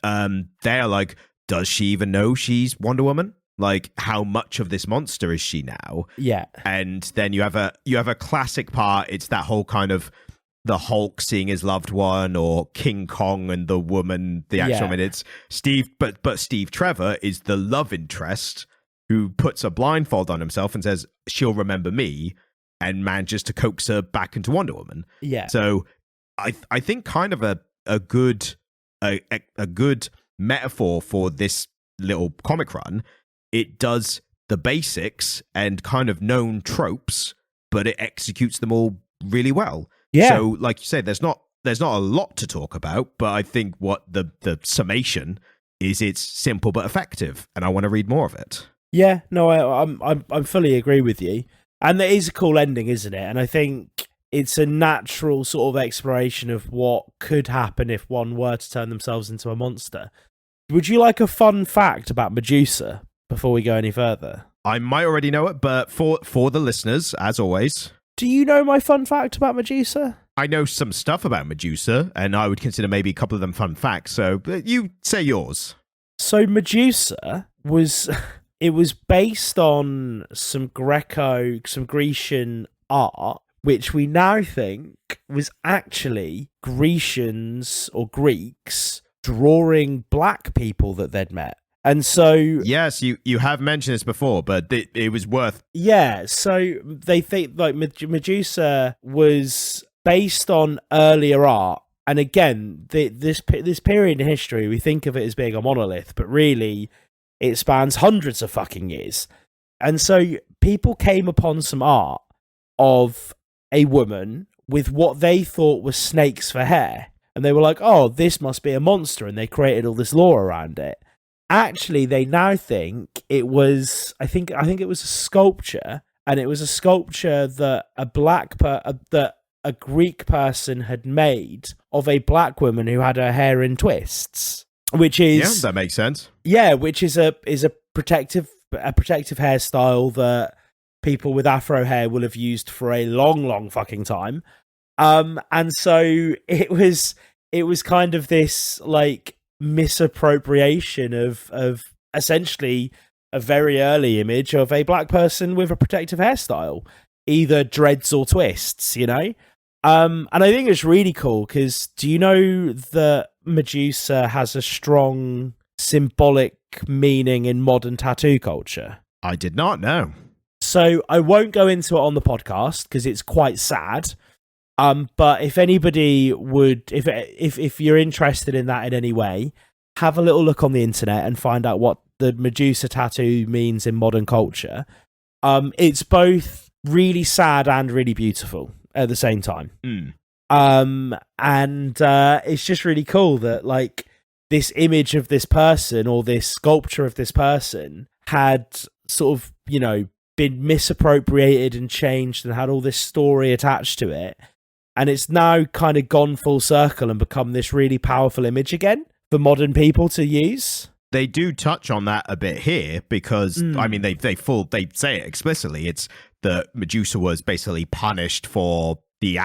they're like, does she even know she's Wonder Woman? Like, how much of this monster is she now? Yeah. And then you have a classic part. It's that whole kind of the Hulk seeing his loved one, or King Kong and the woman, the actual woman. It's Steve, but Steve Trevor is the love interest who puts a blindfold on himself and says, she'll remember me, and manages to coax her back into Wonder Woman. Yeah. So I think kind of a good metaphor for this little comic run. It does the basics and kind of known tropes, but it executes them all really well. Yeah. So, like you say, there's not a lot to talk about, but I think what the summation is, it's simple but effective, and I want to read more of it. Yeah, no, I'm fully agree with you, and it is a cool ending, isn't it? And I think it's a natural sort of exploration of what could happen if one were to turn themselves into a monster. Would you like a fun fact about Medusa before we go any further? I might already know it, but for the listeners, as always. Do you know my fun fact about Medusa? I know some stuff about Medusa, and I would consider maybe a couple of them fun facts, so you say yours. So Medusa was based on some Grecian art, which we now think was actually Grecians or Greeks drawing black people that they'd met. And so... Yes, you have mentioned this before, but it was worth... Yeah, so they think like Medusa was based on earlier art. And again, this period in history, we think of it as being a monolith, but really it spans hundreds of fucking years. And so people came upon some art of a woman with what they thought was snakes for hair. And they were like, oh, this must be a monster. And they created all this lore around it. Actually, they now think it was, I think it was a sculpture. And it was a sculpture that a Greek person had made of a black woman who had her hair in twists. Which is... Yeah, that makes sense. Yeah, which is a protective hairstyle that people with afro hair will have used for a long fucking time. And so it was kind of this like misappropriation of essentially a very early image of a black person with a protective hairstyle, either dreads or twists, you know? And I think it's really cool because do you know that Medusa has a strong symbolic meaning in modern tattoo culture? I did not know. So I won't go into it on the podcast because it's quite sad. But if anybody would, if you're interested in that in any way, have a little look on the internet and find out what the Medusa tattoo means in modern culture. It's both really sad and really beautiful at the same time. And it's just really cool that like this image of this person or this sculpture of this person had sort of, you know, been misappropriated and changed and had all this story attached to it. And it's now kind of gone full circle and become this really powerful image again for modern people to use. They do touch on that a bit here because, I mean, they say it explicitly. It's that Medusa was basically punished for the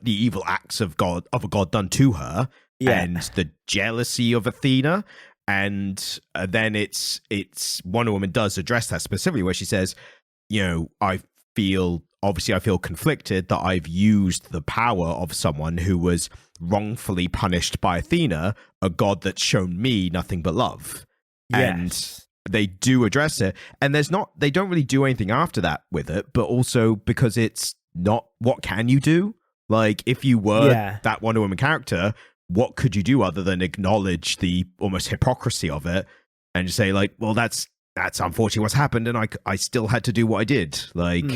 evil acts of a god done to her, and the jealousy of Athena. And then it's Wonder Woman does address that specifically, where she says, you know, I feel conflicted that I've used the power of someone who was wrongfully punished by Athena, a god that's shown me nothing but love. Yes. And they do address it, and they don't really do anything after that with it, but also because it's not, what can you do? Like, if you were that Wonder Woman character, what could you do other than acknowledge the almost hypocrisy of it and just say, like, well, that's unfortunately what's happened, and I still had to do what I did. Like,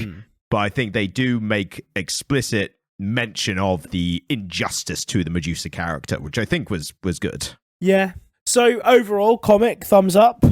but I think they do make explicit mention of the injustice to the Medusa character, which I think was good. Yeah. So overall, comic, thumbs up?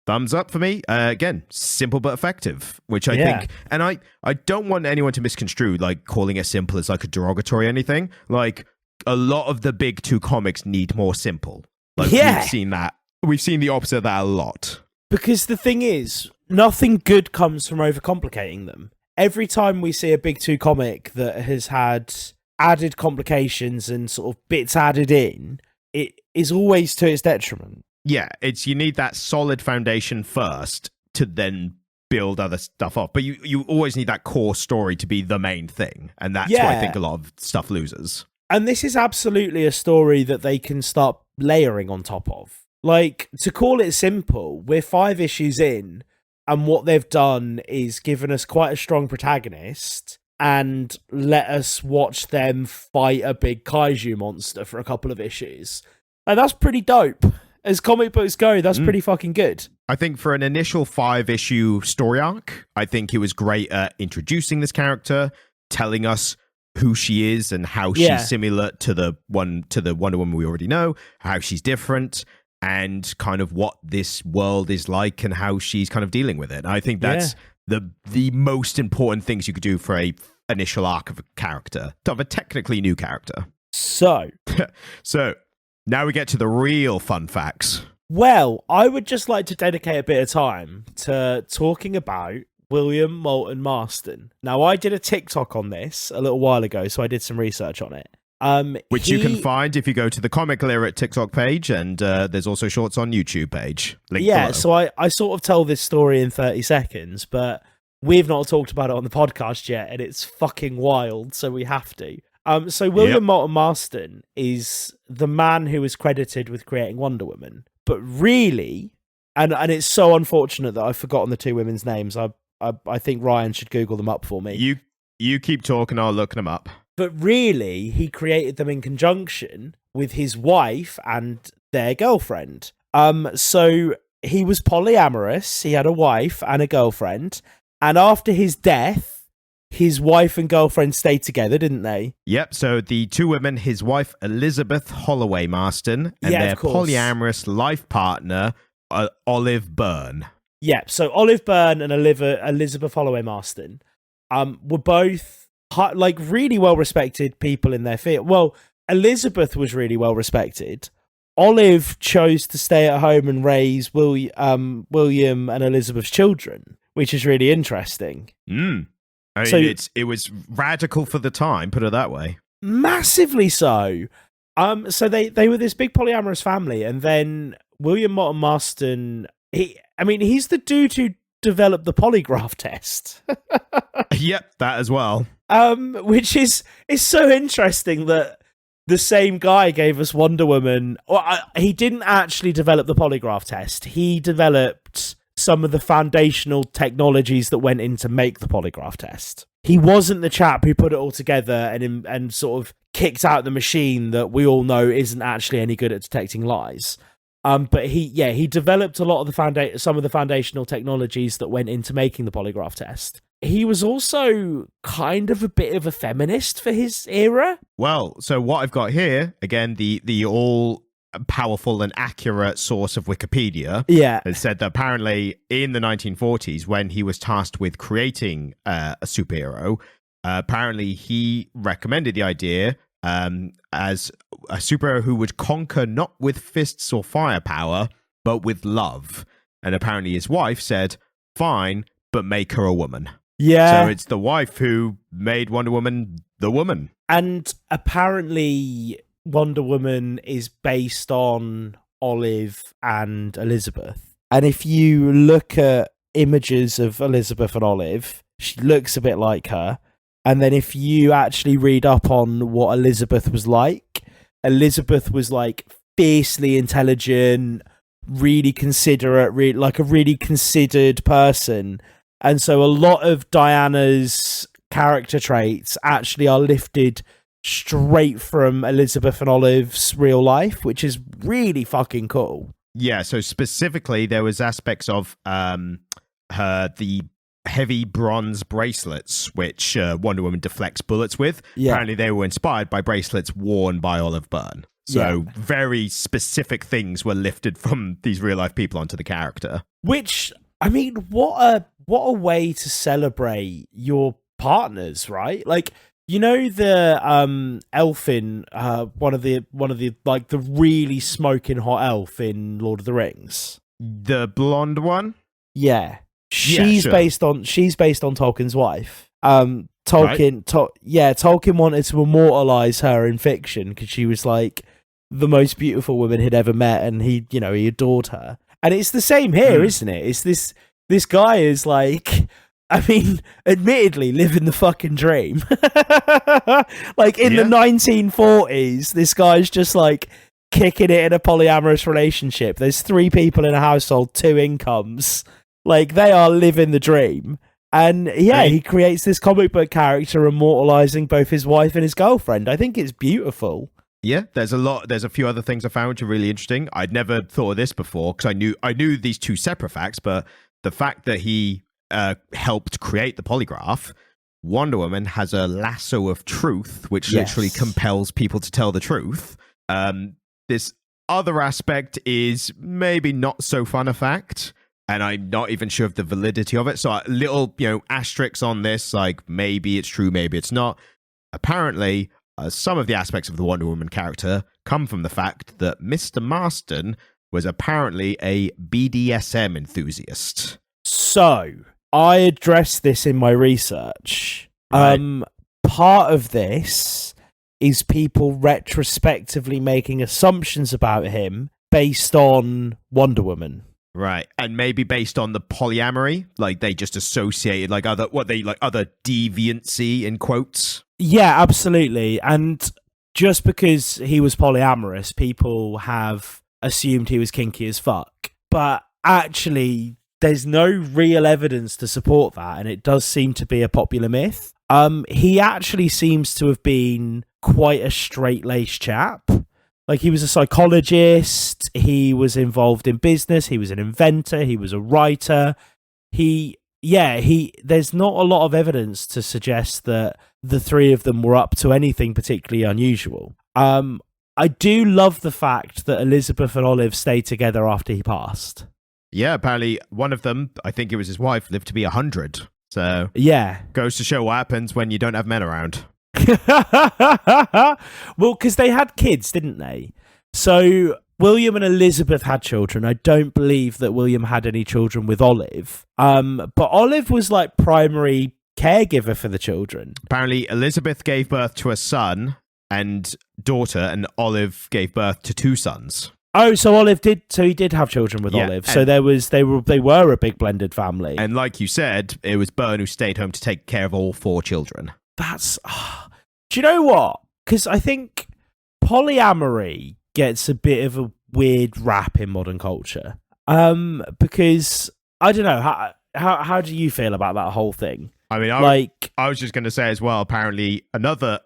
Thumbs up for me. Again, simple but effective, which I think, and I don't want anyone to misconstrue, like, calling it simple as like a derogatory or anything. Like, a lot of the big two comics need more simple. Like, we've seen that. We've seen the opposite of that a lot. Because the thing is, nothing good comes from overcomplicating them. Every time we see a big two comic that has had added complications and sort of bits added in, it is always to its detriment. Yeah, you need that solid foundation first to then build other stuff off. But you always need that core story to be the main thing. And that's why I think a lot of stuff loses. And this is absolutely a story that they can start layering on top of. Like, to call it simple, we're 5 issues in, and what they've done is given us quite a strong protagonist and let us watch them fight a big kaiju monster for a couple of issues. And that's pretty dope. As comic books go, that's pretty fucking good. I think for an initial 5-issue story arc, I think it was great at introducing this character, telling us who she is and how she's similar to the Wonder Woman we already know, how she's different, and kind of what this world is like and how she's kind of dealing with it. And I think that's the most important things you could do for a initial arc of a character, of a technically new character. So now we get to the real fun facts. Well, I would just like to dedicate a bit of time to talking about William Moulton Marston. Now, I did a TikTok on this a little while ago, so I did some research on it. Which you can find if you go to the Comic Lyric TikTok page, and there's also shorts on YouTube page. Link below. So I sort of tell this story in 30 seconds, but we've not talked about it on the podcast yet, and it's fucking wild, so we have to. So William Moulton Marston is the man who was credited with creating Wonder Woman, but really, and it's so unfortunate that I've forgotten the two women's names. I think Ryan should Google them up for me. You keep talking, I'll look them up. But really, he created them in conjunction with his wife and their girlfriend. So he was polyamorous. He had a wife and a girlfriend. And after his death, his wife and girlfriend stayed together, didn't they? Yep. So the two women, his wife, Elizabeth Holloway Marston, and their polyamorous life partner, Olive Byrne. Yep. So Olive Byrne and Elizabeth Holloway Marston were both really well-respected people in their field. Well, Elizabeth was really well-respected. Olive chose to stay at home and raise William and Elizabeth's children, which is really interesting. I mean, it was radical for the time, put it that way. Massively so. So they were this big polyamorous family, and then William Moulton Marston, he's the dude who developed the polygraph test. Yep, that as well. Which is so interesting that the same guy gave us Wonder Woman. He didn't actually develop the polygraph test. He developed some of the foundational technologies that went in to make the polygraph test. He wasn't the chap who put it all together and sort of kicked out the machine that we all know isn't actually any good at detecting lies. But he developed a lot of some of the foundational technologies that went into making the polygraph test. He was also kind of a bit of a feminist for his era. Well, so what I've got here, again, the all-powerful and accurate source of Wikipedia, has said that apparently in the 1940s, when he was tasked with creating a superhero, apparently he recommended the idea as a superhero who would conquer not with fists or firepower, but with love. And apparently his wife said, fine, but make her a woman. Yeah. So it's the wife who made Wonder Woman the woman. And apparently Wonder Woman is based on Olive and Elizabeth. And if you look at images of Elizabeth and Olive, she looks a bit like her. And then if you actually read up on what Elizabeth was like like fiercely intelligent, really considerate, like a really considered person. And so a lot of Diana's character traits actually are lifted straight from Elizabeth and Olive's real life, which is really fucking cool. Yeah, so specifically there was aspects of the heavy bronze bracelets which Wonder Woman deflects bullets with. Yeah. Apparently they were inspired by bracelets worn by Olive Byrne. So very specific things were lifted from these real life people onto the character. Which, I mean, what a way to celebrate your partners, right? Like, you know, the elf in one of the like the really smoking hot elf in Lord of the Rings, the blonde one. Yeah, she's based on Tolkien's wife. Tolkien wanted to immortalize her in fiction because she was like the most beautiful woman he'd ever met, and he adored her. And it's the same here, isn't it? It's this guy is like, I mean, admittedly, living the fucking dream. Like in the 1940s, this guy's just like kicking it in a polyamorous relationship. There's 3 people in a household, 2 incomes. Like they are living the dream. And he creates this comic book character immortalizing both his wife and his girlfriend. I think it's beautiful. Yeah, there's a few other things I found which are really interesting. I'd never thought of this before because I knew these 2 separate facts, but the fact that he helped create the polygraph, Wonder Woman has a lasso of truth, which literally compels people to tell the truth. This other aspect is maybe not so fun a fact, and I'm not even sure of the validity of it. So a little, asterisks on this, like maybe it's true, maybe it's not. Apparently, some of the aspects of the Wonder Woman character come from the fact that Mr. Marston was apparently a BDSM enthusiast. So, I addressed this in my research. Right. Part of this is people retrospectively making assumptions about him based on Wonder Woman. Right, and maybe based on the polyamory, like they just associated other deviancy in quotes. Yeah, absolutely. And just because he was polyamorous, people have assumed he was kinky as fuck. But actually, there's no real evidence to support that, and it does seem to be a popular myth. He actually seems to have been quite a straight-laced chap. Like, he was a psychologist, he was involved in business, he was an inventor, he was a writer. There's not a lot of evidence to suggest that the three of them were up to anything particularly unusual. I do love the fact that Elizabeth and Olive stayed together after he passed. Yeah, apparently one of them, I think it was his wife, lived to be 100. So yeah, goes to show what happens when you don't have men around. Well, because they had kids, didn't they? So William and Elizabeth had children. I don't believe that William had any children with Olive. But Olive was like primary caregiver for the children. Apparently, Elizabeth gave birth to a son and daughter, and Olive gave birth to 2 sons. Oh, so Olive did. So he did have children with Olive. So they were a big blended family. And like you said, it was Byrne who stayed home to take care of all 4 children. That's. Do you know what? Because I think polyamory gets a bit of a weird rap in modern culture. Because I don't know how do you feel about that whole thing? I mean, I was just going to say as well. Apparently, another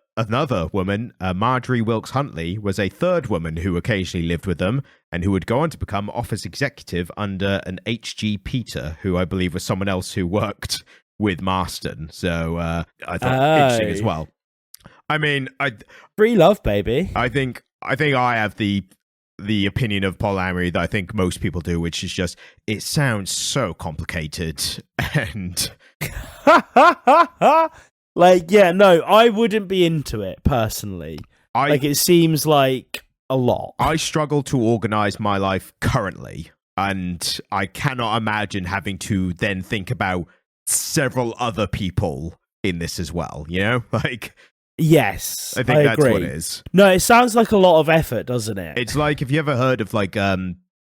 woman, Marjorie Wilkes Huntley, was a third woman who occasionally lived with them and who would go on to become office executive under an H.G. Peter, who I believe was someone else who worked with Marston. So I thought interesting as well. I mean, free love, baby. I think I have the opinion of polyamory that I think most people do, which is just it sounds so complicated and like, yeah, no, I wouldn't be into it personally. It seems like a lot. I struggle to organize my life currently, and I cannot imagine having to then think about several other people in this as well, you know? Like, yes, I think that's agree. what it is. No, it sounds like a lot of effort, doesn't it? It's like, if you ever heard of like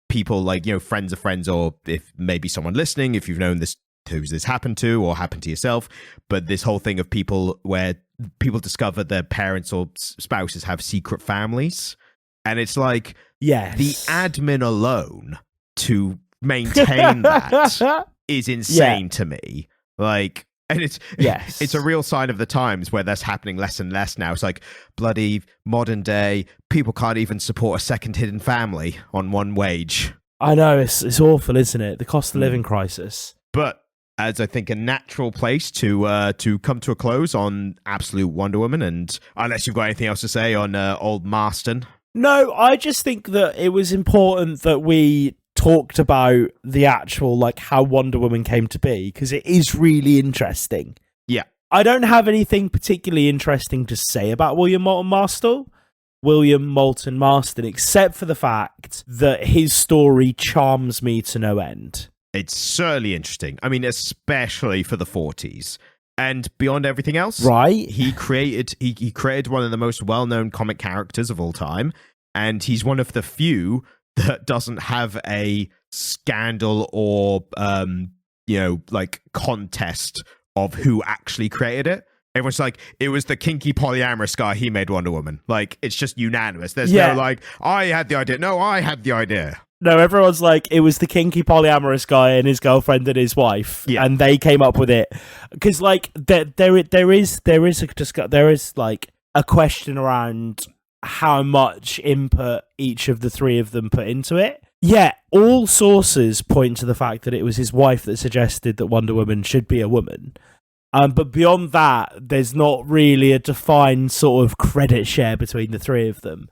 people like, you know, friends of friends, or if maybe someone listening, if you've known this, who this happened to or happened to yourself, but this whole thing of people where people discover their parents or spouses have secret families, and it's like, yes, the admin alone to maintain that is insane to me. Like, and it's a real sign of the times where that's happening less and less now. It's like, bloody modern day, people can't even support a second hidden family on one wage. I know, it's awful, isn't it? The cost of living crisis. But as I think a natural place to come to a close on Absolute Wonder Woman, and unless you've got anything else to say on old Marston. No, I just think that it was important that we talked about the actual, like, how Wonder Woman came to be, because it is really interesting. Yeah. I don't have anything particularly interesting to say about William Moulton Marston, except for the fact that his story charms me to no end. It's certainly interesting. I mean, especially for the 40s. And beyond everything else, right? He created one of the most well-known comic characters of all time, and he's one of the few that doesn't have a scandal or like contest of who actually created it. Everyone's like, it was the kinky polyamorous guy, he made Wonder Woman. Like, it's just unanimous. There's no like, I had the idea. No, I had the idea. No, everyone's like, it was the kinky polyamorous guy and his girlfriend and his wife, and they came up with it. Because like there is like a question around how much input each of the three of them put into it. Yeah, all sources point to the fact that it was his wife that suggested that Wonder Woman should be a woman. But beyond that, there's not really a defined sort of credit share between the three of them.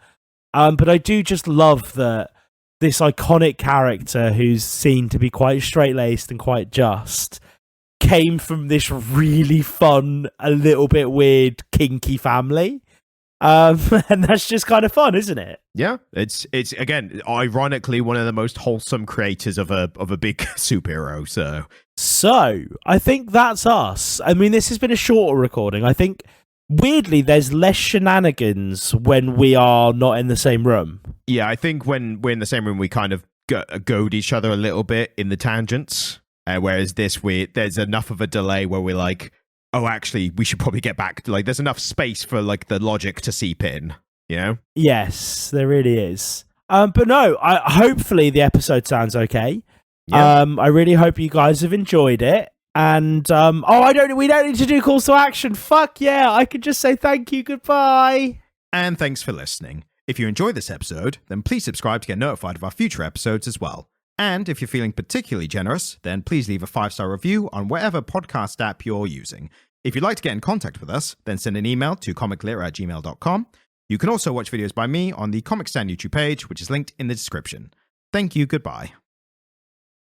But I do just love that this iconic character who's seen to be quite straight-laced and quite just came from this really fun, a little bit weird, kinky family. And that's just kind of fun, isn't it? Yeah, it's again, ironically, one of the most wholesome creators of a big superhero. So I think that's us. I mean, this has been a shorter recording. I think, weirdly, there's less shenanigans when we are not in the same room. Yeah, I think when we're in the same room, we kind of goad each other a little bit in the tangents. Whereas there's enough of a delay where we're like, oh, actually, we should probably get back to, like, there's enough space for, like, the logic to seep in, you know? Yes, there really is. But no, hopefully the episode sounds okay. Yeah. I really hope you guys have enjoyed it. And we don't need to do calls to action. Fuck yeah, I could just say thank you, goodbye. And thanks for listening. If you enjoyed this episode, then please subscribe to get notified of our future episodes as well. And if you're feeling particularly generous, then please leave a 5-star review on whatever podcast app you're using. If you'd like to get in contact with us, then send an email to comiclit@gmail.com. You can also watch videos by me on the Comic Stand YouTube page, which is linked in the description. Thank you, goodbye.